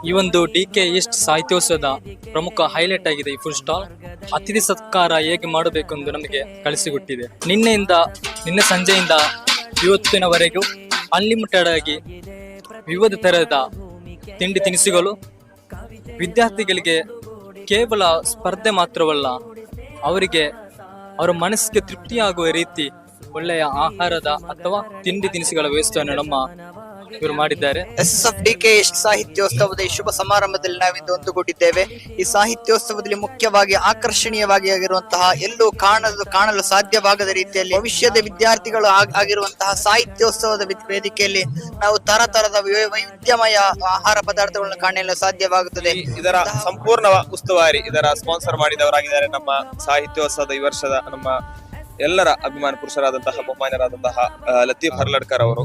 ಈ ಒಂದು DK East ಸಾಹಿತ್ಯೋತ್ಸವದ ಪ್ರಮುಖ ಹೈಲೈಟ್ ಆಗಿದೆ ಈ ಫುಡ್ ಸ್ಟಾಲ್. ಅತಿಥಿ ಸತ್ಕಾರ ಹೇಗೆ ಮಾಡಬೇಕು ಎಂದು ನಮಗೆ ಕಲಿಸಿಕೊಟ್ಟಿದೆ. ನಿನ್ನೆ ಸಂಜೆಯಿಂದ ಇವತ್ತಿನವರೆಗೂ ಅನ್ಲಿಮಿಟೆಡ್ ಆಗಿ ವಿವಿಧ ತರಹದ ತಿಂಡಿ ತಿನಿಸುಗಳು ವಿದ್ಯಾರ್ಥಿಗಳಿಗೆ ಕೇವಲ ಸ್ಪರ್ಧೆ ಮಾತ್ರವಲ್ಲ, ಅವರಿಗೆ ಅವರ ಮನಸ್ಸಿಗೆ ತೃಪ್ತಿಯಾಗುವ ರೀತಿ ಒಳ್ಳೆಯ ಆಹಾರದ ಅಥವಾ ತಿಂಡಿ ತಿನಿಸುಗಳ ವ್ಯವಸ್ಥೆಯನ್ನು ಇವರು ಮಾಡಿದ್ದಾರೆ. SSF DK ಈಸ್ಟ್ ಸಾಹಿತ್ಯೋತ್ಸವದ ಈ ಶುಭ ಸಮಾರಂಭದಲ್ಲಿ ನಾವಿಂದು ಒಂದುಗೂಡಿದ್ದೇವೆ. ಈ ಸಾಹಿತ್ಯೋತ್ಸವದಲ್ಲಿ ಮುಖ್ಯವಾಗಿ ಆಕರ್ಷಣೀಯವಾಗಿ ಆಗಿರುವಂತಹ ಎಲ್ಲೂ ಕಾಣಲು ಸಾಧ್ಯವಾಗದ ರೀತಿಯಲ್ಲಿ ಭವಿಷ್ಯದ ವಿದ್ಯಾರ್ಥಿಗಳು ಆಗಿರುವಂತಹ ಸಾಹಿತ್ಯೋತ್ಸವದ ವೇದಿಕೆಯಲ್ಲಿ ನಾವು ತರತರದ ವೈವಿಧ್ಯಮಯ ಆಹಾರ ಪದಾರ್ಥಗಳನ್ನು ಕಾಣಲು ಸಾಧ್ಯವಾಗುತ್ತದೆ. ಇದರ ಸಂಪೂರ್ಣ ಉಸ್ತುವಾರಿ ಇದರ ಸ್ಪಾನ್ಸರ್ ಮಾಡಿದವರಾಗಿದ್ದಾರೆ ನಮ್ಮ ಸಾಹಿತ್ಯೋತ್ಸವದ ಈ ವರ್ಷದ ನಮ್ಮ ಎಲ್ಲರ ಅಭಿಮಾನ ಪುರುಷರಾದಂತಹ ಬಹುಮಾನ್ಯರಾದಂತಹ ಲತೀಫ್ ಹರ್ಲಡ್ಕರ್ ಅವರು.